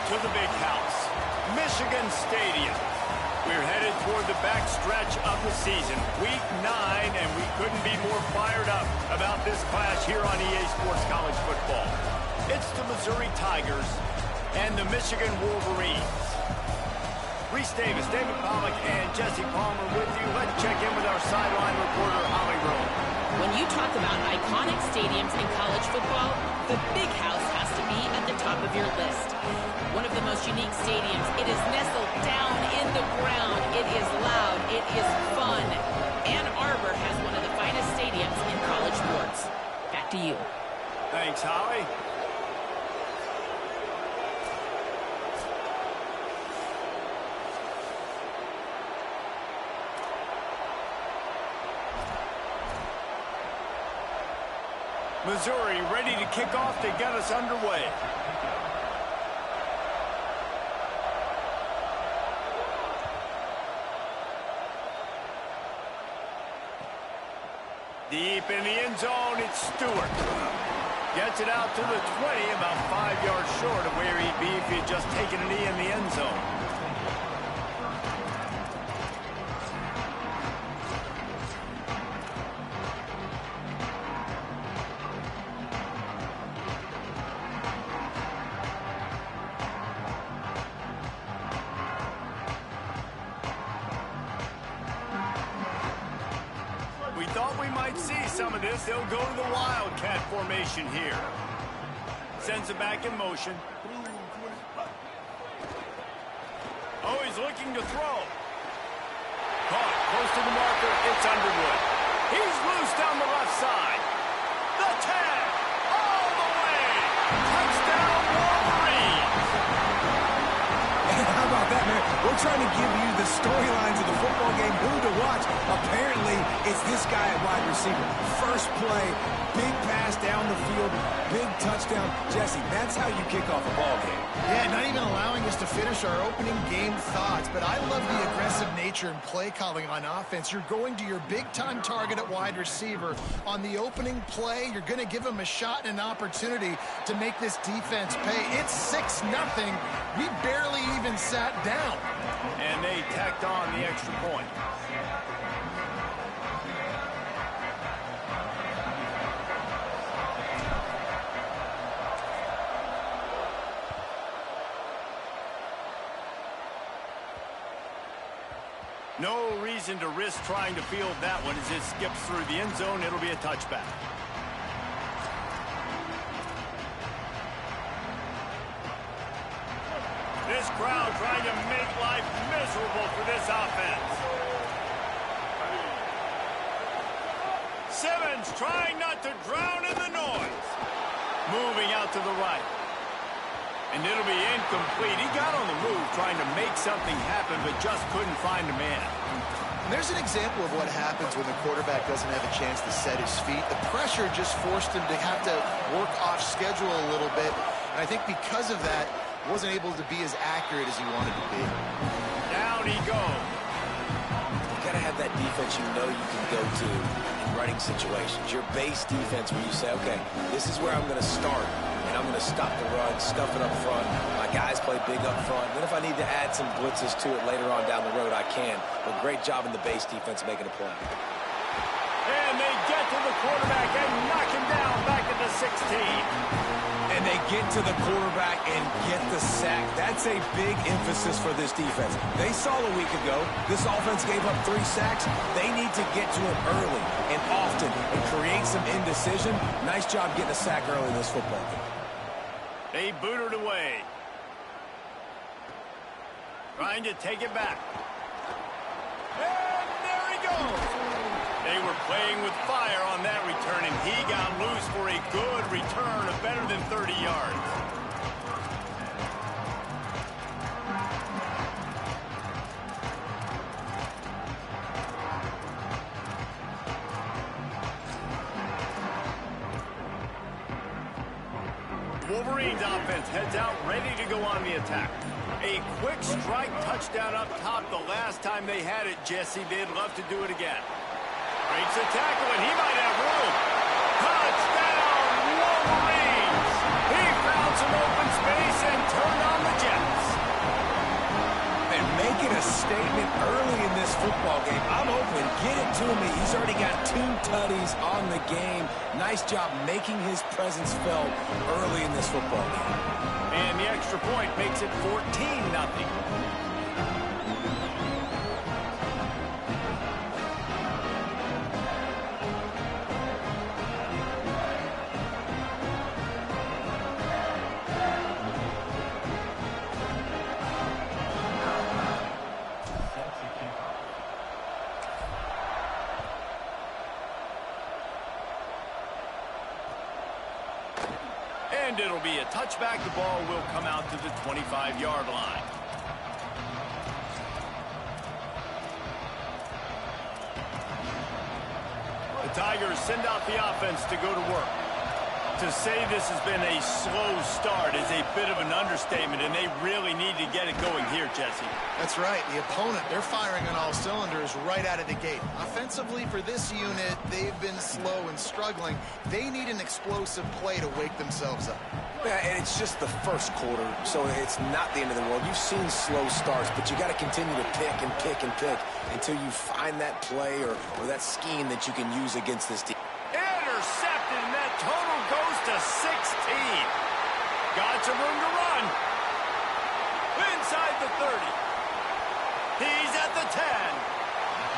to the big house, Michigan Stadium. We're headed toward the backstretch of the season, week 9, and we couldn't be more fired up about this clash here on EA Sports College Football. It's the Missouri Tigers and the Michigan Wolverines. Reese Davis, David Pollack, and Jesse Palmer with you. Let's check in with our sideline reporter, Holly Rowe. When you talk about iconic stadiums in college football, the Big House has to be at the top of your list. One of the most unique stadiums. It is nestled down in the ground. It is loud. It is fun. Ann Arbor has one of the finest stadiums in college sports. Back to you. Thanks, Holly. Missouri ready to kick off to get us underway. Deep in the end zone, it's Stewart. Gets it out to the 20, about 5 yards short of where he'd be if he'd just taken a knee in the end zone. Some of this, they'll go to the Wildcat formation here. Sends it back in motion. Oh, he's looking to throw. Caught close to the marker. It's Underwood. He's loose down the left side. The tag all the way. Touchdown Wolverines. How about that, man? We're trying to give you the storylines of the football game, who to watch. Apparently, it's this guy at wide receiver. First play, big pass down the field, big touchdown. Jesse, that's how you kick off a ball game. Yeah, not even allowing us to finish our opening game thoughts, but I love the aggressive nature and play calling on offense. You're going to your big-time target at wide receiver. On the opening play, you're going to give him a shot and an opportunity to make this defense pay. It's 6-0. We barely even sat down. And they tacked on the extra point. No reason to risk trying to field that one as it skips through the end zone. It'll be a touchback. This crowd trying to make life miserable for this offense. Simmons trying not to drown in the noise. Moving out to the right. And it'll be incomplete. He got on the move trying to make something happen, but just couldn't find a man. And there's an example of what happens when the quarterback doesn't have a chance to set his feet. The pressure just forced him to have to work off schedule a little bit. And I think because of that, wasn't able to be as accurate as he wanted to be. Down he goes. You got to have that defense you know you can go to in running situations. Your base defense where you say, okay, this is where I'm going to start. And I'm going to stop the run, stuff it up front. My guys play big up front. Then if I need to add some blitzes to it later on down the road, I can. But great job in the base defense making a play. And they get to the quarterback and knock him down back at the 16. And they get to the quarterback and get the sack. That's a big emphasis for this defense. They saw a week ago, this offense gave up 3 sacks. They need to get to it early and often and create some indecision. Nice job getting a sack early in this football game. They booted away. Trying to take it back. And there he goes. They were playing with fire on that return, and he got loose for a good return of better than 30 yards. Wolverines offense heads out, ready to go on the attack. A quick strike touchdown up top the last time they had it, Jesse. They'd love to do it again. Breaks a tackle, and he might have room. Touchdown, Wolverines! He found some open space and turn on the Jets. And making a statement early in this football game. I'm open. Get it to me. He's already got 2 tutties on the game. Nice job making his presence felt early in this football game. And the extra point makes it 14-0. And it'll be a touchback. The ball will come out to the 25-yard line. The Tigers send out the offense to go to work. To say this has been a slow start is a bit of an understatement, and they really need to get it going here, Jesse. That's right. The opponent, they're firing on all cylinders right out of the gate. Offensively, for this unit, they've been slow and struggling. They need an explosive play to wake themselves up. Yeah, and it's just the first quarter, so it's not the end of the world. You've seen slow starts, but you got to continue to pick and pick and pick until you find that play or that scheme that you can use against this team. Intercepted, and that total goes to 16. Got some room to run. Inside the 30. He's at the 10.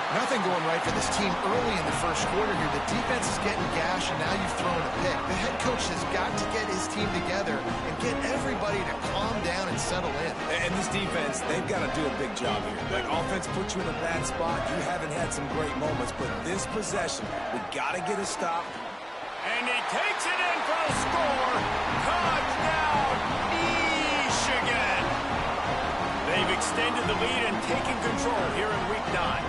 Nothing going right for this team early in the first quarter here. The defense is getting gashed, and now you've thrown a pick. The head coach has got to get his team together and get everybody to calm down and settle in. And this defense, they've got to do a big job here. Like, offense puts you in a bad spot. You haven't had some great moments, but this possession, we got to get a stop. And he takes it in for a score. Touchdown, Michigan. They've extended the lead and taken control here in Week 9.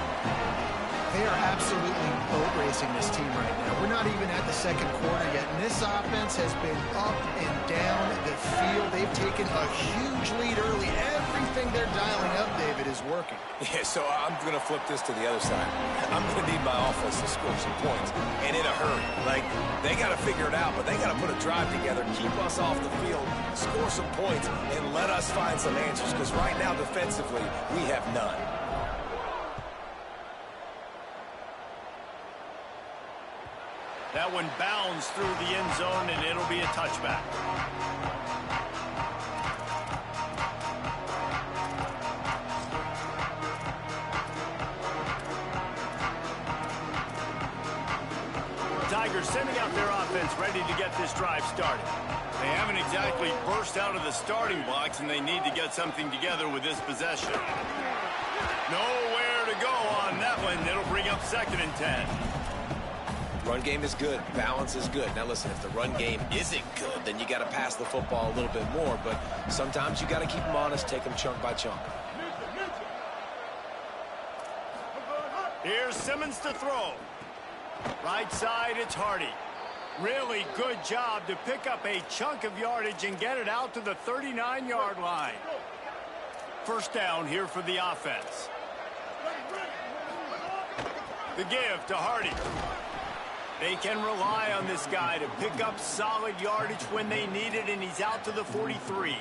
They are absolutely boat racing this team right now. We're not even at the second quarter yet, and this offense has been up and down the field. They've taken a huge lead early. Everything they're dialing up, David, is working. Yeah, so I'm going to flip this to the other side. I'm going to need my offense to score some points, and in a hurry. Like, they got to figure it out, but they got to put a drive together, keep us off the field, score some points, and let us find some answers, because right now, defensively, we have none. That one bounds through the end zone, and it'll be a touchback. Tigers sending out their offense ready to get this drive started. They haven't exactly burst out of the starting blocks, and they need to get something together with this possession. Nowhere to go on that one. It'll bring up 2nd and 10. Run game is good. Balance is good. Now, listen, if the run game isn't good, then you got to pass the football a little bit more. But sometimes you got to keep them honest, take them chunk by chunk. Here's Simmons to throw. Right side, it's Hardy. Really good job to pick up a chunk of yardage and get it out to the 39-yard line. First down here for the offense. The give to Hardy. They can rely on this guy to pick up solid yardage when they need it, and he's out to the 43.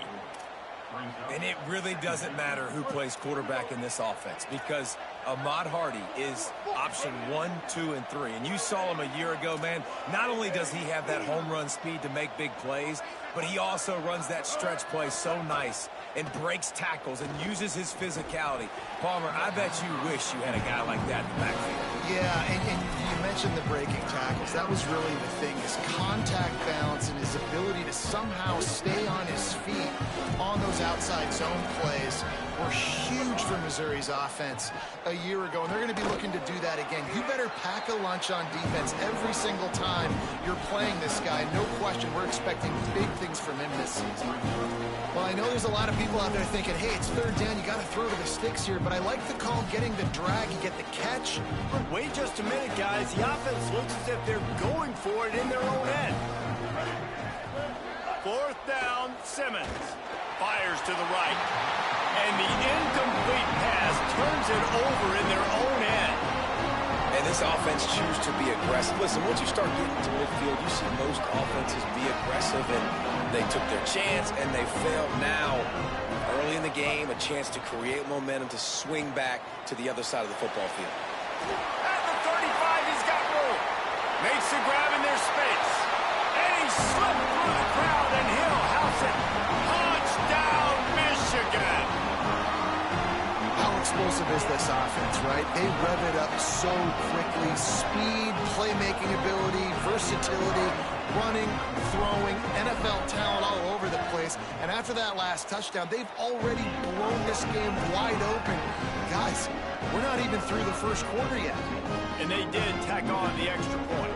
And it really doesn't matter who plays quarterback in this offense, because Ahmad Hardy is option 1, 2, and 3. And you saw him a year ago, man. Not only does he have that home run speed to make big plays, but he also runs that stretch play so nice and breaks tackles and uses his physicality. Palmer, I bet you wish you had a guy like that in the backfield. Yeah, and you mentioned the breaking tackles. That was really the thing. His contact balance and his ability to somehow stay on his feet on those outside zone plays were huge for Missouri's offense a year ago, and they're going to be looking to do that again. You better pack a lunch on defense every single time you're playing this guy. No question, we're expecting big things from him this season. Well, I know there's a lot of people out there thinking, hey, it's 3rd down, you got to throw to the sticks here, but I like the call getting the drag, you get the catch. Wait just a minute, guys. The offense looks as if they're going for it in their own end. 4th down, Simmons fires to the right. And the incomplete pass turns it over in their own end. And this offense choose to be aggressive. Listen, once you start getting to midfield, you see most offenses be aggressive, and they took their chance, and they failed. Now, early in the game, a chance to create momentum to swing back to the other side of the football field. At the 35, he's got room. Makes the grab in their space. And he slipped through the crowd, and he'll house it. Touchdown, Michigan. How explosive is this offense, right? They rev it up so quickly. Speed, playmaking ability, versatility, running, throwing, NFL talent all over the place. And after that last touchdown, they've already blown this game wide open. Guys, we're not even through the first quarter yet. And they did tack on the extra point.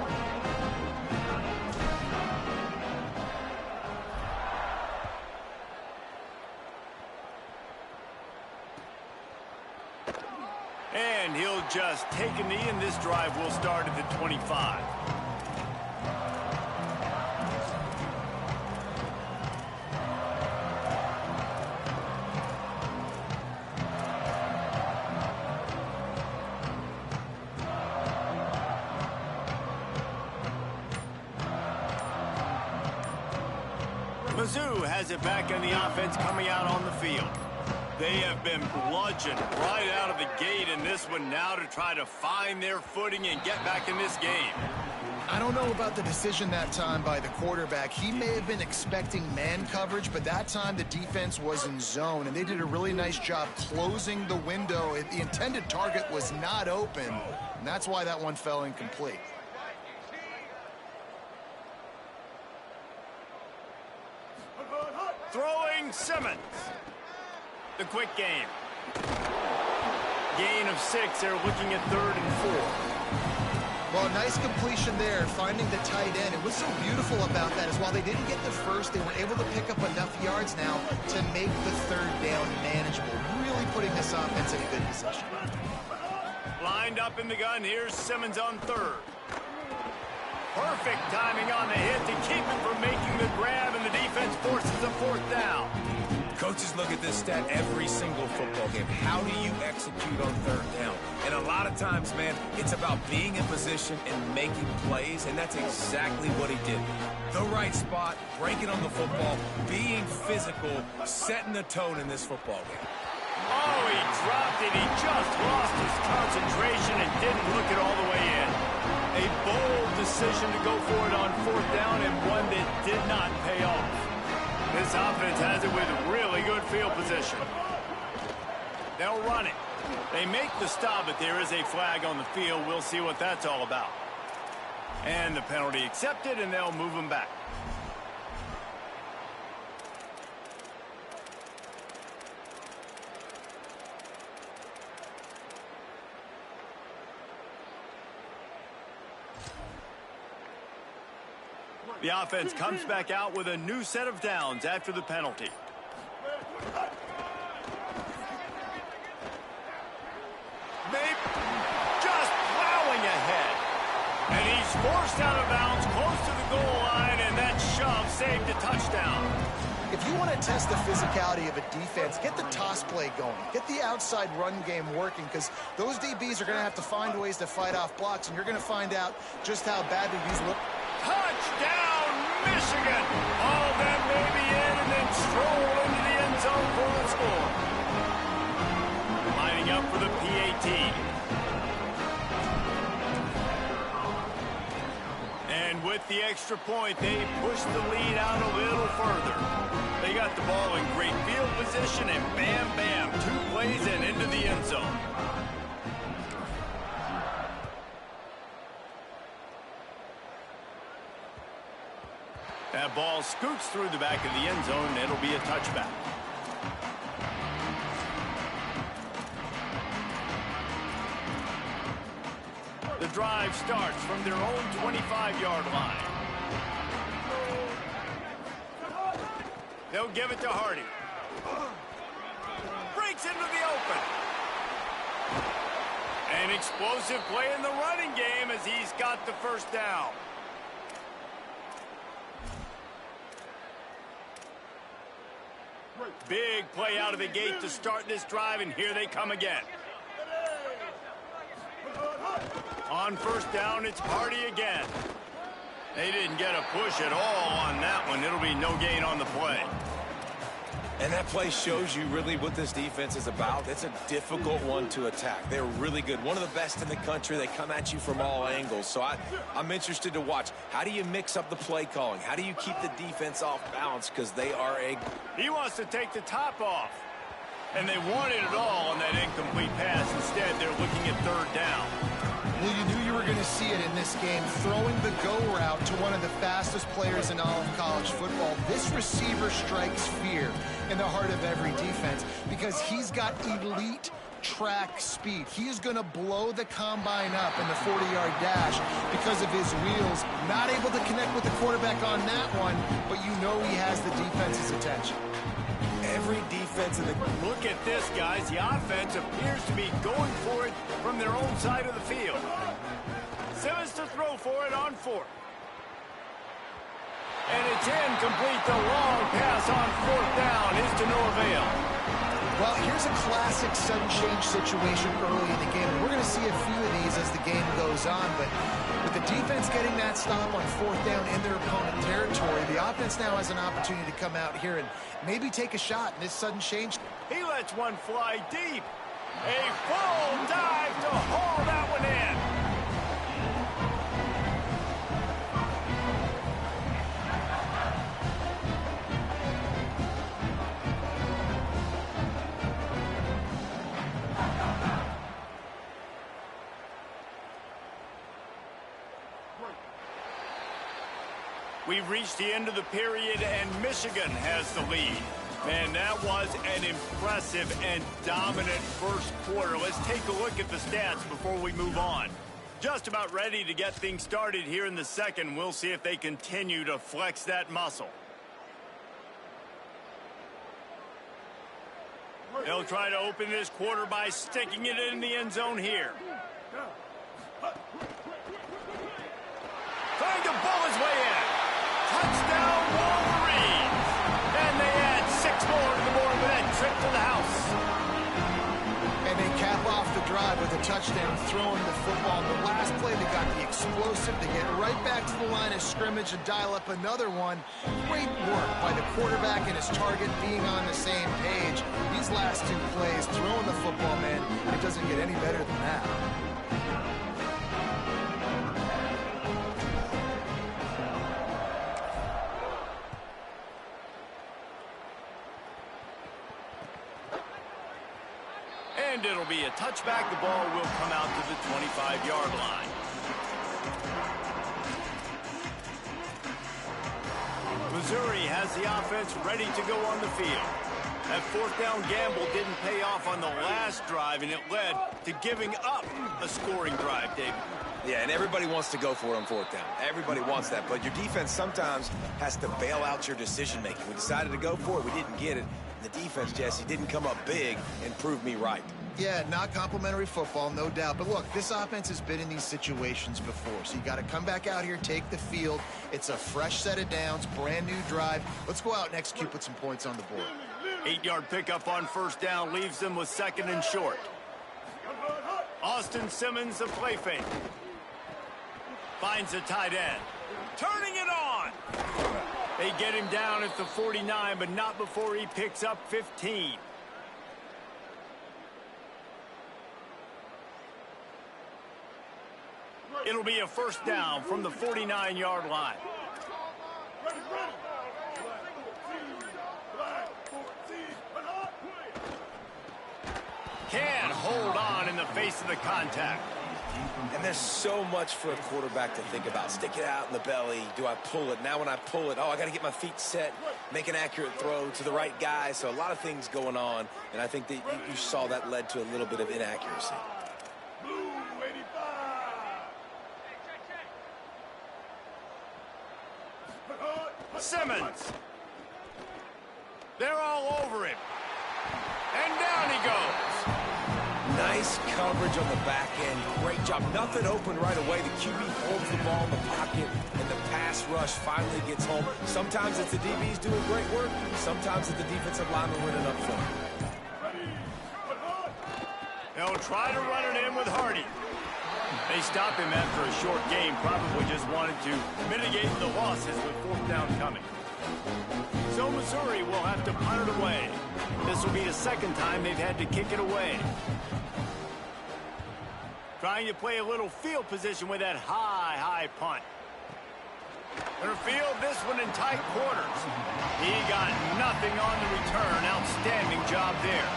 And he'll just take a knee, and this drive will start at the 25. Mizzou has it back on the offense coming out on the field. They have been bludgeoned right out of the gate in this one now to try to find their footing and get back in this game. I don't know about the decision that time by the quarterback. He may have been expecting man coverage, but that time the defense was in zone, and they did a really nice job closing the window. The intended target was not open, and that's why that one fell incomplete. Throwing Simmons. The quick game. Gain of 6. They're looking at 3rd and 4. Well, nice completion there, finding the tight end. And what's so beautiful about that is while they didn't get the first, they were able to pick up enough yards now to make the 3rd down manageable. Really putting this offense in a good position. Lined up in the gun. Here's Simmons on 3rd. Perfect timing on the hit to keep him from making the grab, and the defense forces a 4th down. Coaches look at this stat every single football game. How do you execute on 3rd down? And a lot of times, man, it's about being in position and making plays, and that's exactly what he did. The right spot, breaking on the football, being physical, setting the tone in this football game. Oh, he dropped it. He just lost his concentration and didn't look it all the way in. A bold decision to go for it on 4th down, and one that did not pay off. This offense has it with really good field position. They'll run it. They make the stop, but there is a flag on the field. We'll see what that's all about. And the penalty accepted, and they'll move him back. The offense comes back out with a new set of downs after the penalty. Maybe just plowing ahead. And he's forced out of bounds close to the goal line, and that shove saved a touchdown. If you want to test the physicality of a defense, get the toss play going. Get the outside run game working, because those DBs are going to have to find ways to fight off blocks, and you're going to find out just how badly these look. Touchdown, Michigan! All that may be in, and then stroll into the end zone for the score. Lining up for the PAT. And with the extra point, they push the lead out a little further. They got the ball in great field position, and bam, bam, 2 plays and into the end zone. That ball scoots through the back of the end zone, and it'll be a touchback. The drive starts from their own 25-yard line. They'll give it to Hardy. Breaks into the open. An explosive play in the running game as he's got the 1st down. Big play out of the gate to start this drive, and here they come again. On on first down. It's Hardy again. They didn't get a push at all on that one. It'll be no gain on the play. And that play shows you really what this defense is about. It's a difficult one to attack. They're really good. One of the best in the country. They come at you from all angles. So I'm interested to watch. How do you mix up the play calling? How do you keep the defense off balance? Because they are a... He wants to take the top off. And they wanted it all on that incomplete pass. Instead, they're looking at third down. Well, you knew you were going to see it in this game, throwing the go route to one of the fastest players in all of college football. This receiver strikes fear in the heart of every defense because he's got elite track speed. He is going to blow the combine up in the 40-yard dash because of his wheels. Not able to connect with the quarterback on that one, but you know he has the defense's attention. Every defense in the... Look at this, guys. The offense appears to be going for it from their own side of the field. Simmons to throw for it on fourth. And it's incomplete. The long pass on fourth down is to no avail. Well, here's a classic sudden change situation early in the game. We're going to see a few of these as the game goes on, but with the defense getting that stop on fourth down in their opponent territory, the offense now has an opportunity to come out here and maybe take a shot in this sudden change. He lets one fly deep. A full dive to haul that one in. We've reached the end of the period, and Michigan has the lead. Man, that was an impressive and dominant first quarter. Let's take a look at the stats before we move on. Just about ready to get things started here in the second. We'll see if they continue to flex that muscle. They'll try to open this quarter by sticking it in the end zone here. Trying to bull his way in. Touchdown, Wolverines! And they add 6 more to the board with that trip to the house. And they cap off the drive with a touchdown, throwing the football. The last play, they got the explosive to get right back to the line of scrimmage and dial up another one. Great work by the quarterback and his target being on the same page. These last 2 plays, throwing the football, man, it doesn't get any better than that. And it'll be a touchback. The ball will come out to the 25-yard line. Missouri has the offense ready to go on the field. That fourth down gamble didn't pay off on the last drive, and it led to giving up a scoring drive, David. Yeah, and everybody wants to go for it on fourth down. Everybody wants that, but your defense sometimes has to bail out your decision-making. We decided to go for it. We didn't get it. The defense, Jesse, didn't come up big and prove me right. Yeah, not complimentary football, no doubt. But look, this offense has been in these situations before, so you got to come back out here, take the field. It's a fresh set of downs, brand new drive. Let's go out and execute, put some points on the board. 8-yard pickup on first down leaves them with second and short. Austin Simmons, the play fake. Finds a tight end. Turning it on. They get him down at the 49, but not before he picks up 15. It'll be a first down from the 49-yard line. Can hold on in the face of the contact. And there's so much for a quarterback to think about. Stick it out in the belly. Do I pull it? Now when I pull it, I got to get my feet set, make an accurate throw to the right guy. So a lot of things going on, and I think that you saw that led to a little bit of inaccuracy. Simmons. They're all over him. And down he goes. Nice coverage on the back end. Great job. Nothing open right away. The QB holds the ball in the pocket, and the pass rush finally gets home. Sometimes it's the DBs doing great work. Sometimes it's the defensive lineman winning up front. They'll try to run it in with Hardy. They stopped him after a short game, probably just wanted to mitigate the losses with fourth down coming. So Missouri will have to punt it away. This will be the second time they've had to kick it away. Trying to play a little field position with that high punt. Gonna field this one in tight quarters. He got nothing on the return. Outstanding job there.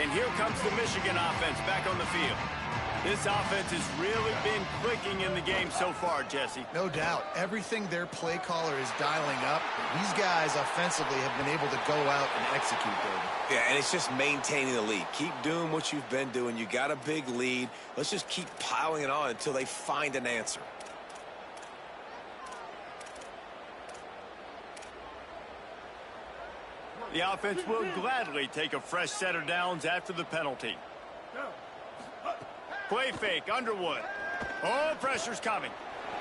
And here comes the Michigan offense back on the field. This offense has really been clicking in the game so far, Jesse. No doubt. Everything their play caller is dialing up, these guys offensively have been able to go out and execute, David. Yeah, and it's just maintaining the lead. Keep doing what you've been doing. You got a big lead. Let's just keep piling it on until they find an answer. The offense will gladly take a fresh set of downs after the penalty. Play fake, Underwood. Oh, pressure's coming.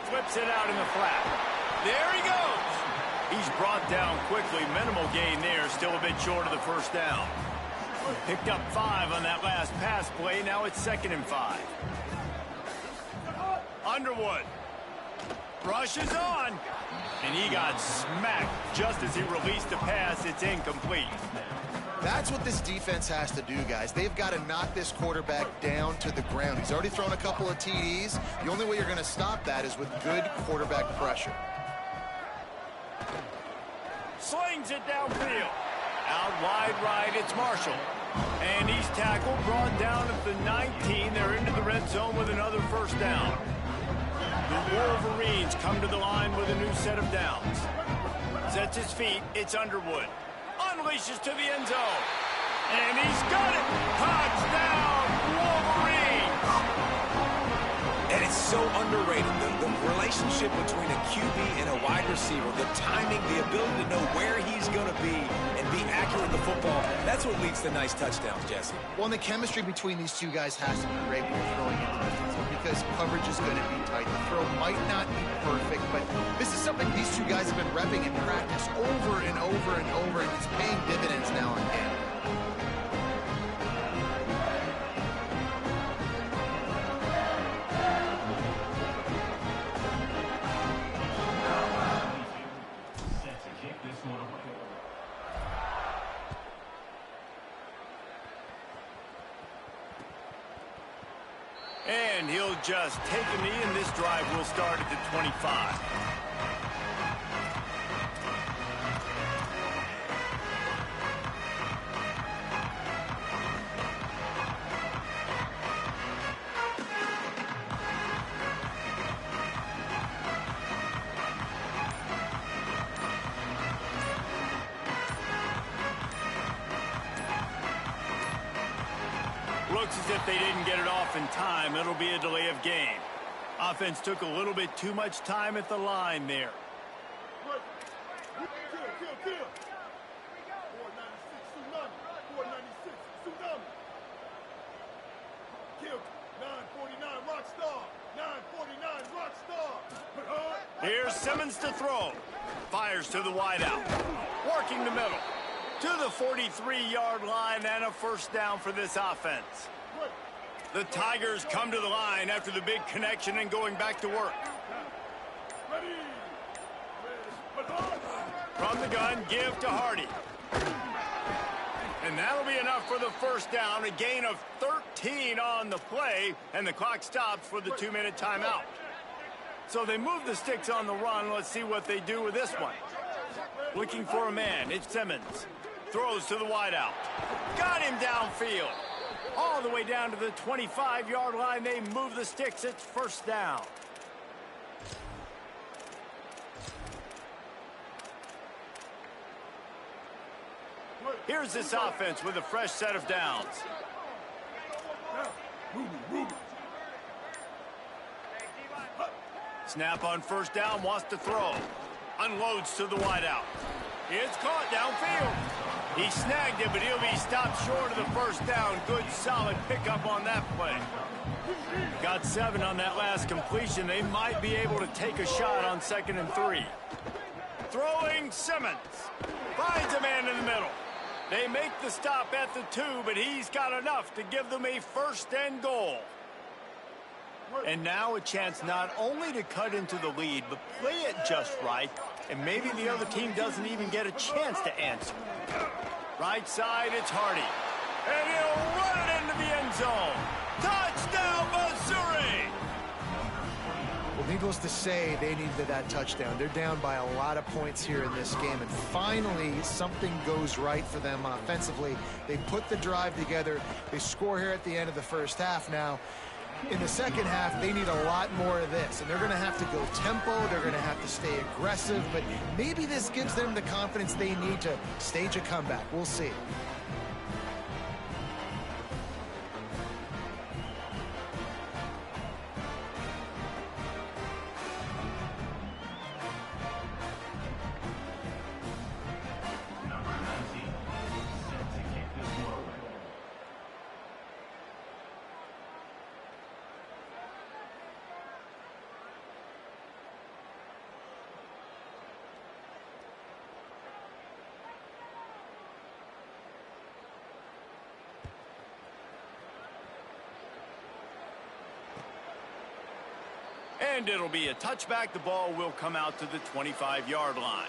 Flips it out in the flat. There he goes. He's brought down quickly. Minimal gain there. Still a bit short of the first down. Picked up 5 on that last pass play. Now it's 2nd and 5. Underwood. Rushes on. And he got smacked just as he released the pass. It's incomplete. That's what this defense has to do, guys. They've got to knock this quarterback down to the ground. He's already thrown a couple of TDs. The only way you're going to stop that is with good quarterback pressure. Slings it downfield. Out wide right, it's Marshall. And he's tackled, brought down at the 19. They're into the red zone with another first down. The Wolverines come to the line with a new set of downs. Sets his feet, it's Underwood. Unleashes to the end zone. And he's got it! Touchdown, Wolverines! And it's so underrated. The relationship between a QB and a wide receiver, the timing, the ability to know where he's going to be and be accurate with the football, that's what leads to nice touchdowns, Jesse. Well, and the chemistry between these two guys has to be great when you're throwing into the field because coverage is going to be tight. The throw might not be perfect, but this is something these two guys have been repping in practice over and over and over, and it's paying dividends now and then. And he'll just take a knee, and this drive will start at the 25. Looks as if they didn't get it off in time. It'll be a delay of game. Offense took a little bit too much time at the line there. Here's Simmons to throw. Fires to the wideout. Working the middle. To the 43-yard line and a first down for this offense. The Tigers come to the line after the big connection and going back to work. From the gun, give to Hardy. And that'll be enough for the first down. A gain of 13 on the play, and the clock stops for the 2-minute timeout. So they move the sticks on the run. Let's see what they do with this one. Looking for a man. It's Simmons. Throws to the wideout. Got him downfield. All the way down to the 25-yard line. They move the sticks. It's first down. Here's this offense with a fresh set of downs. Snap on first down, wants to throw. Unloads to the wideout. It's caught downfield. He snagged it, but he'll be stopped short of the first down. Good, solid pickup on that play. Got 7 on that last completion. They might be able to take a shot on 2nd and 3. Throwing Simmons. Finds a man in the middle. They make the stop at the 2, but he's got enough to give them a first and goal. And now a chance not only to cut into the lead, but play it just right, and maybe the other team doesn't even get a chance to answer. Right side, it's Hardy. And he'll run it into the end zone. Touchdown, Missouri! Well, needless to say, they needed that touchdown. They're down by a lot of points here in this game, and finally something goes right for them offensively. They put the drive together. They score here at the end of the first half. Now, in the second half, they need a lot more of this, and they're going to have to go tempo. They're going to have to stay aggressive, but maybe this gives them the confidence they need to stage a comeback. We'll see. And it'll be a touchback. The ball will come out to the 25-yard line.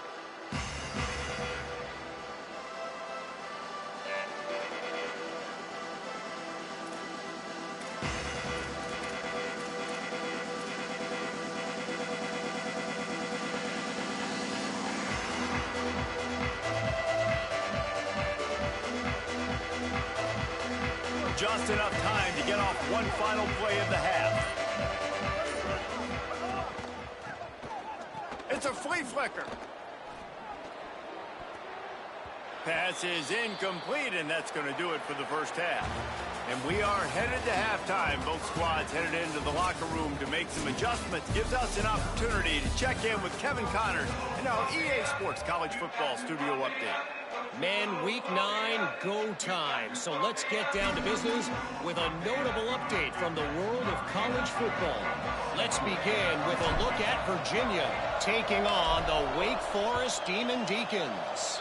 Just enough time to get off one final play of the half. It's a flea flicker. Pass is incomplete, and that's going to do it for the first half. And we are headed to halftime. Both squads headed into the locker room to make some adjustments. Gives us an opportunity to check in with Kevin Connors and our EA Sports College Football Studio Update. Men, Week 9, go time. So let's get down to business with a notable update from the world of college football. Let's begin with a look at Virginia taking on the Wake Forest Demon Deacons.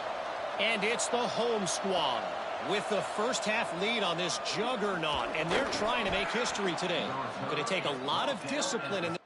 And it's the home squad with the first half lead on this juggernaut, and they're trying to make history today. Going to take a lot of discipline in